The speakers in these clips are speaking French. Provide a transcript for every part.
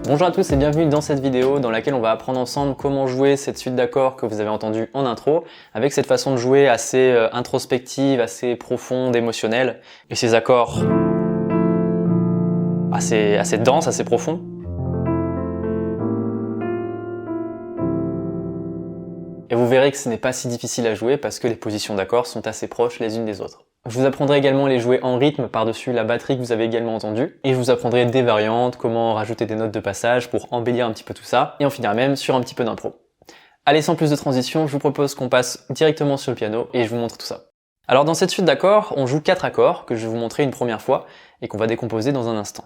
Bonjour à tous et bienvenue dans cette vidéo dans laquelle on va apprendre ensemble comment jouer cette suite d'accords que vous avez entendu en intro avec cette façon de jouer assez introspective, assez profonde, émotionnelle et ces accords assez denses, assez profonds. Et vous verrez que ce n'est pas si difficile à jouer parce que les positions d'accords sont assez proches les unes des autres. Je vous apprendrai également à les jouer en rythme par-dessus la batterie que vous avez également entendue. Et je vous apprendrai des variantes, comment rajouter des notes de passage pour embellir un petit peu tout ça. Et on finira même sur un petit peu d'impro. Allez, sans plus de transition, je vous propose qu'on passe directement sur le piano et je vous montre tout ça. Alors dans cette suite d'accords, on joue 4 accords que je vais vous montrer une première fois et qu'on va décomposer dans un instant.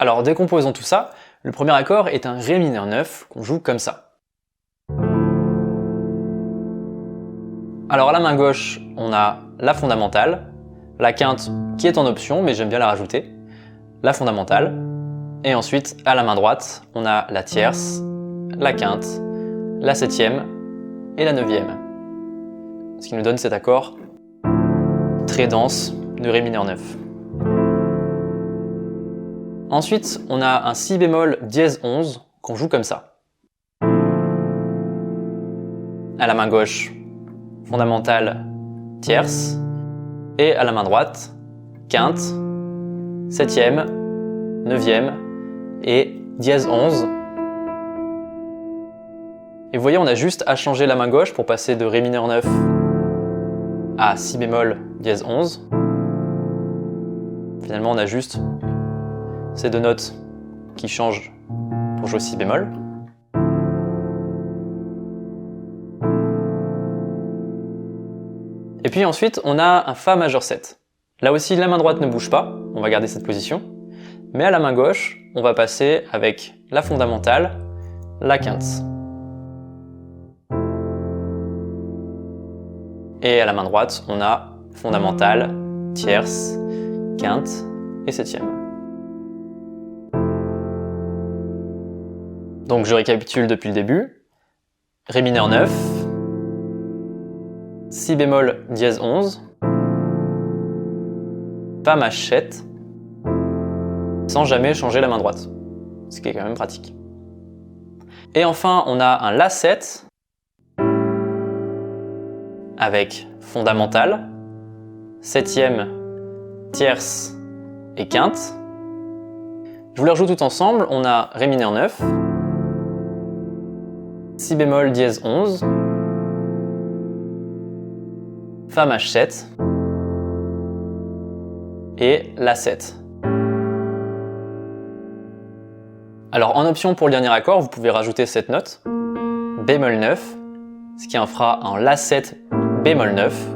Alors décomposons tout ça. Le premier accord est un Ré mineur 9 qu'on joue comme ça. Alors à la main gauche, on a la fondamentale, la quinte qui est en option mais j'aime bien la rajouter, la fondamentale, et ensuite à la main droite, on a la tierce, la quinte, la septième et la neuvième. Ce qui nous donne cet accord très dense de Ré mineur 9. Ensuite, on a un Si bémol dièse 11 qu'on joue comme ça. À la main gauche, fondamentale, tierce, et à la main droite, quinte, septième, neuvième et dièse 11. Et vous voyez, on a juste à changer la main gauche pour passer de Ré mineur 9 à Si bémol dièse 11. Finalement, on a juste ces deux notes qui changent pour jouer Si bémol. Et puis ensuite, on a un Fa majeur 7. Là aussi, la main droite ne bouge pas, on va garder cette position. Mais à la main gauche, on va passer avec la fondamentale, la quinte. Et à la main droite, on a fondamentale, tierce, quinte et septième. Donc je récapitule depuis le début. Ré mineur 9, Si bémol dièse 11, Fa maj 7, sans jamais changer la main droite, ce qui est quand même pratique. Et enfin on a un La 7 avec fondamentale, septième, tierce et quinte. Je vous les rejoue tout ensemble, on a Ré mineur 9, Si bémol dièse 11, Fa maj 7 et La 7. Alors en option pour le dernier accord, vous pouvez rajouter cette note, bémol 9, ce qui en fera un La 7 bémol 9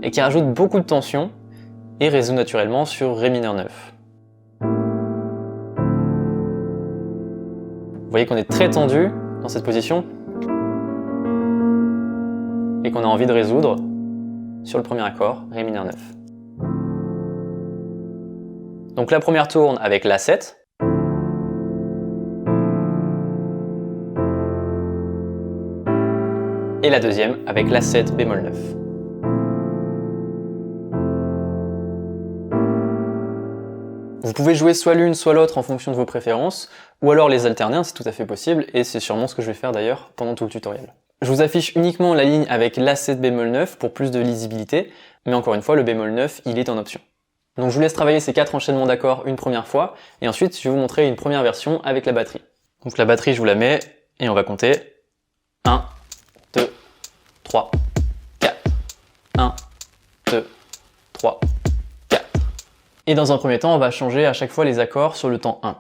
et qui rajoute beaucoup de tension et résout naturellement sur Ré mineur 9. Vous voyez qu'on est très tendu dans cette position et qu'on a envie de résoudre sur le premier accord, Ré mineur 9. Donc la première tourne avec La 7. Et la deuxième avec La 7 bémol 9. Vous pouvez jouer soit l'une soit l'autre en fonction de vos préférences, ou alors les alterner, c'est tout à fait possible, et c'est sûrement ce que je vais faire d'ailleurs pendant tout le tutoriel. Je vous affiche uniquement la ligne avec La 7 bémol 9 pour plus de lisibilité, mais encore une fois, le bémol 9, il est en option. Donc je vous laisse travailler ces 4 enchaînements d'accords une première fois, et ensuite je vais vous montrer une première version avec la batterie. Donc la batterie, je vous la mets, et on va compter 1, 2, 3, 4. 1, 2, 3, 4. Et dans un premier temps, on va changer à chaque fois les accords sur le temps 1.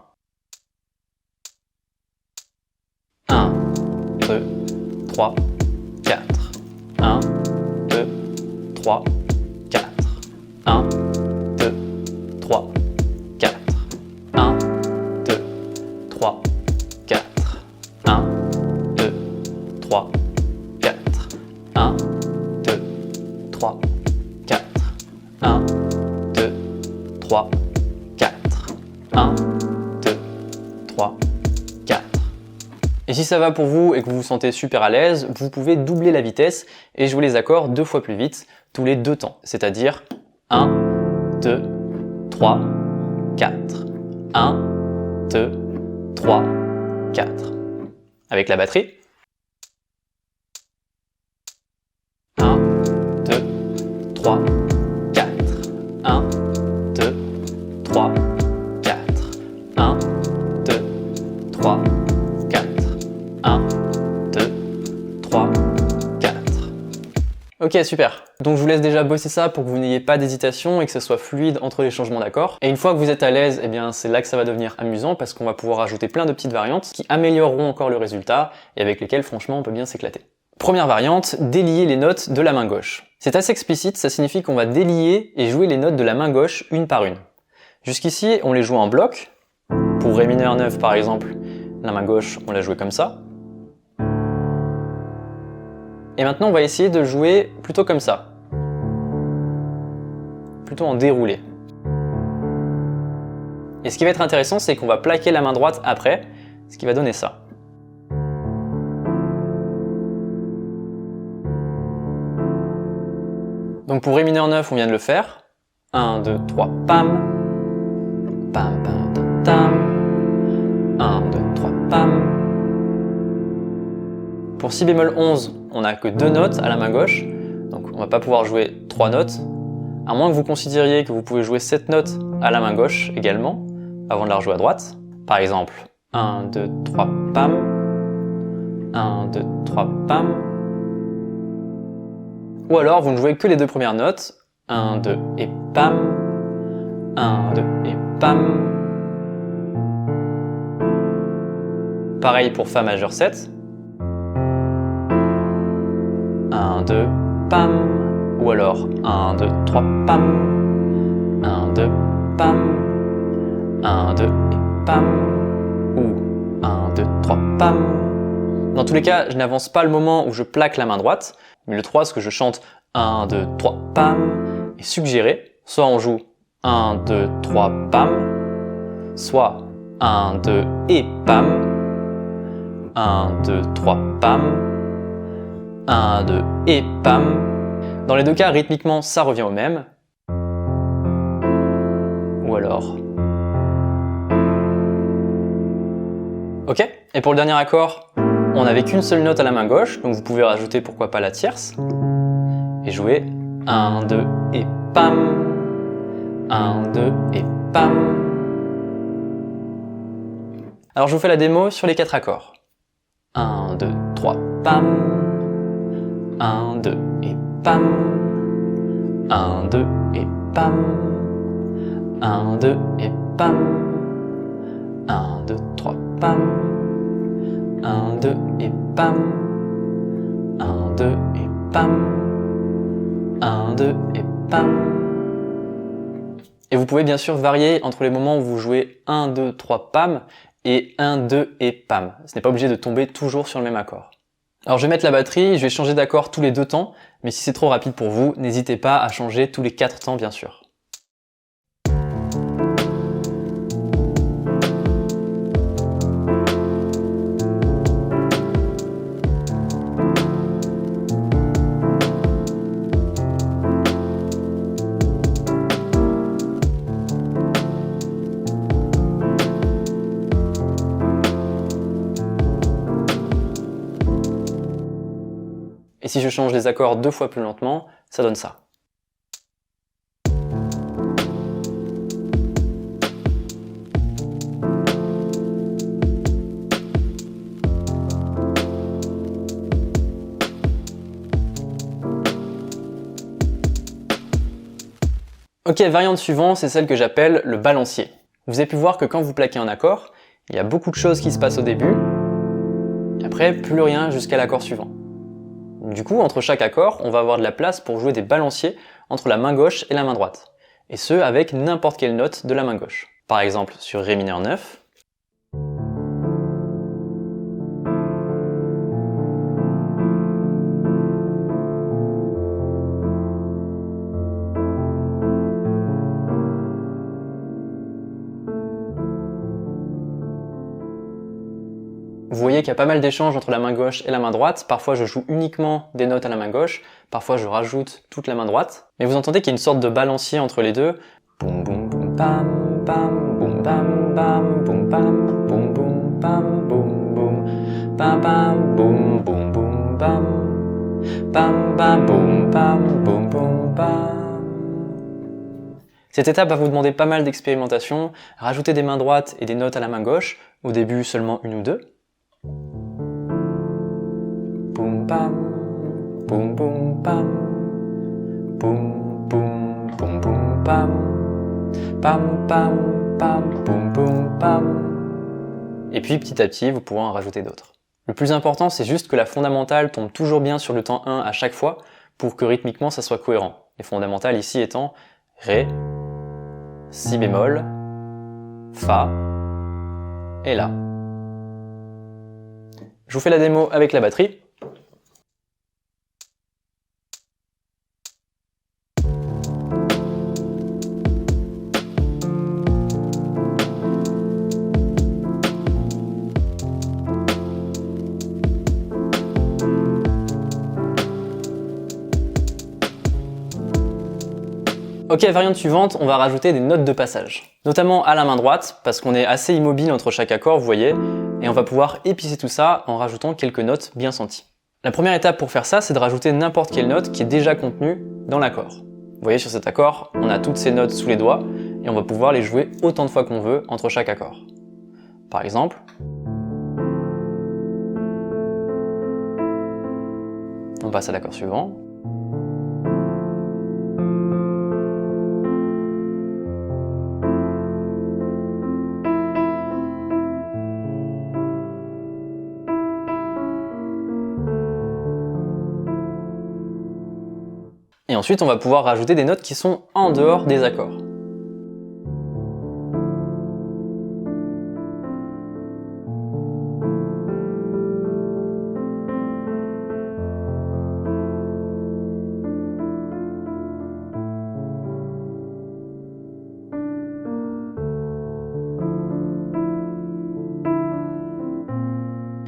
1, 2, 3, 4. 1, 2, 3, 4. 1, 2, 3, 4. 1, 2, 3, 4. 1, 2, 3, 4. 1, 2, 3, 4. 1, 2, 3, 4. 1, 2, 3, 4. Et si ça va pour vous et que vous vous sentez super à l'aise, vous pouvez doubler la vitesse et jouer les accords 2 fois plus vite, tous les 2 temps. C'est-à-dire 1, 2, 3, 4. 1, 2, 3, 4. Avec la batterie. 1, 2, 3, 4. 1, 2, 3, 4. 1, 2, 3, 4. 1, 2, 3, 4. Ok, super. Donc je vous laisse déjà bosser ça pour que vous n'ayez pas d'hésitation et que ce soit fluide entre les changements d'accords. Et une fois que vous êtes à l'aise, eh bien c'est là que ça va devenir amusant parce qu'on va pouvoir ajouter plein de petites variantes qui amélioreront encore le résultat et avec lesquelles franchement on peut bien s'éclater. Première variante, délier les notes de la main gauche. C'est assez explicite, ça signifie qu'on va délier et jouer les notes de la main gauche une par une. Jusqu'ici, on les joue en bloc. Pour Ré mineur 9 par exemple, la main gauche, on l'a joué comme ça. Et maintenant, on va essayer de jouer plutôt comme ça. Plutôt en déroulé. Et ce qui va être intéressant, c'est qu'on va plaquer la main droite après, ce qui va donner ça. Donc pour Ré mineur 9, on vient de le faire. 1, 2, 3, pam. Pam, pam, tam, tam. 1, 2, 3, pam. Pour Si bémol 11, on n'a que 2 notes à la main gauche, donc on va pas pouvoir jouer 3 notes, à moins que vous considériez que vous pouvez jouer 7 notes à la main gauche également, avant de la rejouer à droite. Par exemple, 1, 2, 3, pam. 1, 2, 3, pam. Ou alors, vous ne jouez que les 2 premières notes, 1, 2 et pam. 1, 2 et pam. Pareil pour Fa majeur 7. 1, 2, pam. Ou alors 1, 2, 3, pam. 1, 2, pam. 1, 2 et pam. Ou 1, 2, 3, pam. Dans tous les cas, je n'avance pas le moment où je plaque la main droite, mais le 3, ce que je chante 1, 2, 3, pam, est suggéré. Soit on joue 1, 2, 3, pam, soit 1, 2 et pam. 1, 2, 3, pam. 1, 2 et pam. Dans les deux cas, rythmiquement, ça revient au même. Ou alors... Ok. Et pour le dernier accord, on n'avait qu'une seule note à la main gauche, donc vous pouvez rajouter pourquoi pas la tierce. Et jouer 1, 2 et pam. 1, 2 et pam. Alors je vous fais la démo sur les 4 accords. 1, 2, 3, pam. 1, 2 et pam. 1, 2 et pam. 1, 2 et pam. 1, 2, 3, pam. 1, 2 et pam. 1, 2 et pam. 1, 2 et pam. Et vous pouvez bien sûr varier entre les moments où vous jouez 1, 2, 3, pam et 1, 2 et pam. Ce n'est pas obligé de tomber toujours sur le même accord. Alors je vais mettre la batterie, je vais changer d'accord tous les 2 temps, mais si c'est trop rapide pour vous, n'hésitez pas à changer tous les 4 temps bien sûr. Et si je change les accords 2 fois plus lentement, ça donne ça. Ok, variante suivante, c'est celle que j'appelle le balancier. Vous avez pu voir que quand vous plaquez un accord, il y a beaucoup de choses qui se passent au début, et après plus rien jusqu'à l'accord suivant. Du coup, entre chaque accord, on va avoir de la place pour jouer des balanciers entre la main gauche et la main droite. Et ce, avec n'importe quelle note de la main gauche. Par exemple, sur Ré mineur 9. Vous voyez qu'il y a pas mal d'échanges entre la main gauche et la main droite. Parfois je joue uniquement des notes à la main gauche, parfois je rajoute toute la main droite. Mais vous entendez qu'il y a une sorte de balancier entre les deux. Boum boum boum bam bam boum bam bam boum bam boum boum bam boum boum bam bam boum boum boum bam bam bam boum bam boum boum bam. Cette étape va vous demander pas mal d'expérimentation, rajouter des mains droites et des notes à la main gauche, au début seulement une ou deux. Boum bam, boum boum bam, boum boum boum boum bam, bam bam bam boum boum bam. Et puis petit à petit, vous pourrez en rajouter d'autres. Le plus important, c'est juste que la fondamentale tombe toujours bien sur le temps 1 à chaque fois, pour que rythmiquement ça soit cohérent. Les fondamentales ici étant Ré, Si bémol, Fa et La. Je vous fais la démo avec la batterie. Ok, variante suivante, on va rajouter des notes de passage. Notamment à la main droite, parce qu'on est assez immobile entre chaque accord, vous voyez, et on va pouvoir épicer tout ça en rajoutant quelques notes bien senties. La première étape pour faire ça, c'est de rajouter n'importe quelle note qui est déjà contenue dans l'accord. Vous voyez, sur cet accord, on a toutes ces notes sous les doigts, et on va pouvoir les jouer autant de fois qu'on veut entre chaque accord. Par exemple, on passe à l'accord suivant. Et ensuite, on va pouvoir rajouter des notes qui sont en dehors des accords.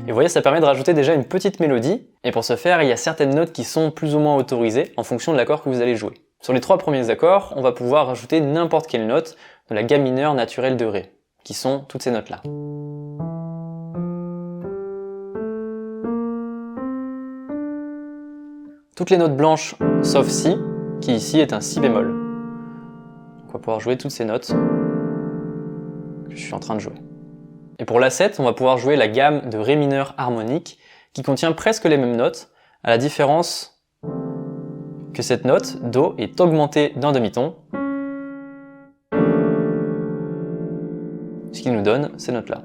Et vous voyez, ça permet de rajouter déjà une petite mélodie, et pour ce faire, il y a certaines notes qui sont plus ou moins autorisées en fonction de l'accord que vous allez jouer. Sur les 3 premiers accords, on va pouvoir rajouter n'importe quelle note de la gamme mineure naturelle de Ré, qui sont toutes ces notes-là. Toutes les notes blanches, sauf Si, qui ici est un Si bémol. Donc on va pouvoir jouer toutes ces notes que je suis en train de jouer. Et pour l'A7, on va pouvoir jouer la gamme de Ré mineur harmonique qui contient presque les mêmes notes, à la différence que cette note, Do, est augmentée d'un demi-ton, ce qui nous donne ces notes-là.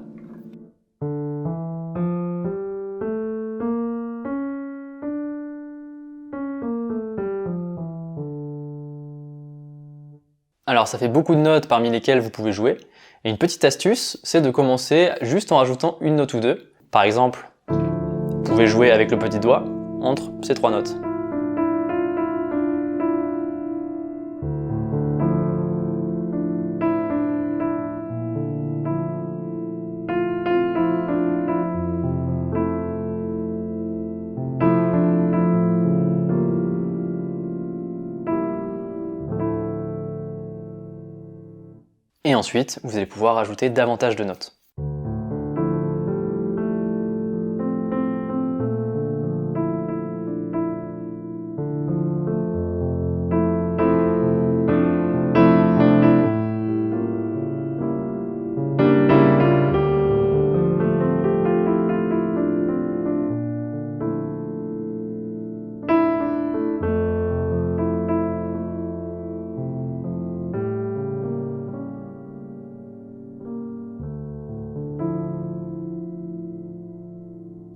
Alors ça fait beaucoup de notes parmi lesquelles vous pouvez jouer, et une petite astuce, c'est de commencer juste en rajoutant une note ou deux. Par exemple, vous pouvez jouer avec le petit doigt entre ces 3 notes. Et ensuite, vous allez pouvoir ajouter davantage de notes.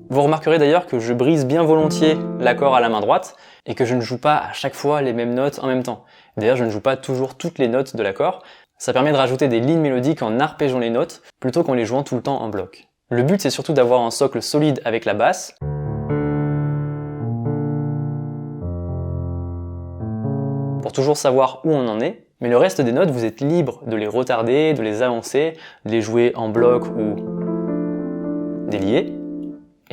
Vous remarquerez d'ailleurs que je brise bien volontiers l'accord à la main droite et que je ne joue pas à chaque fois les mêmes notes en même temps. D'ailleurs, je ne joue pas toujours toutes les notes de l'accord. Ça permet de rajouter des lignes mélodiques en arpégeant les notes plutôt qu'en les jouant tout le temps en bloc. Le but, c'est surtout d'avoir un socle solide avec la basse. Pour toujours savoir où on en est. Mais le reste des notes, vous êtes libre de les retarder, de les avancer, de les jouer en bloc ou déliés.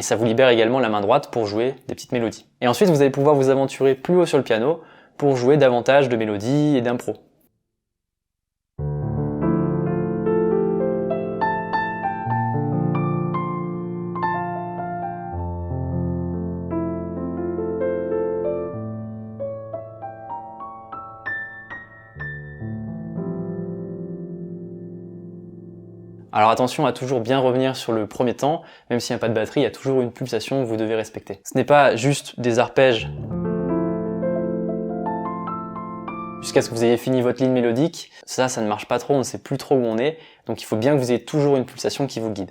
Et ça vous libère également la main droite pour jouer des petites mélodies. Et ensuite, vous allez pouvoir vous aventurer plus haut sur le piano pour jouer davantage de mélodies et d'impro. Alors attention à toujours bien revenir sur le premier temps, même s'il n'y a pas de batterie, il y a toujours une pulsation que vous devez respecter. Ce n'est pas juste des arpèges jusqu'à ce que vous ayez fini votre ligne mélodique. Ça ne marche pas trop, on ne sait plus trop où on est, donc il faut bien que vous ayez toujours une pulsation qui vous guide.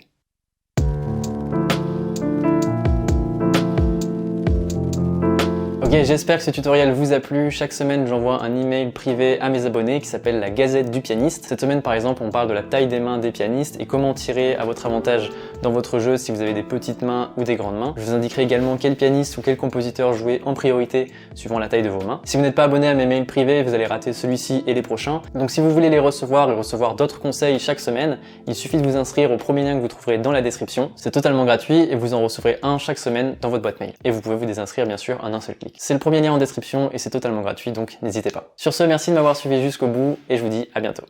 Ok, j'espère que ce tutoriel vous a plu. Chaque semaine, j'envoie un email privé à mes abonnés qui s'appelle la Gazette du pianiste. Cette semaine, par exemple, on parle de la taille des mains des pianistes et comment tirer à votre avantage dans votre jeu si vous avez des petites mains ou des grandes mains. Je vous indiquerai également quel pianiste ou quel compositeur jouer en priorité suivant la taille de vos mains. Si vous n'êtes pas abonné à mes mails privés, vous allez rater celui-ci et les prochains. Donc si vous voulez les recevoir et recevoir d'autres conseils chaque semaine, il suffit de vous inscrire au premier lien que vous trouverez dans la description. C'est totalement gratuit et vous en recevrez un chaque semaine dans votre boîte mail. Et vous pouvez vous désinscrire bien sûr en un seul clic. C'est le premier lien en description et c'est totalement gratuit, donc n'hésitez pas. Sur ce, merci de m'avoir suivi jusqu'au bout et je vous dis à bientôt.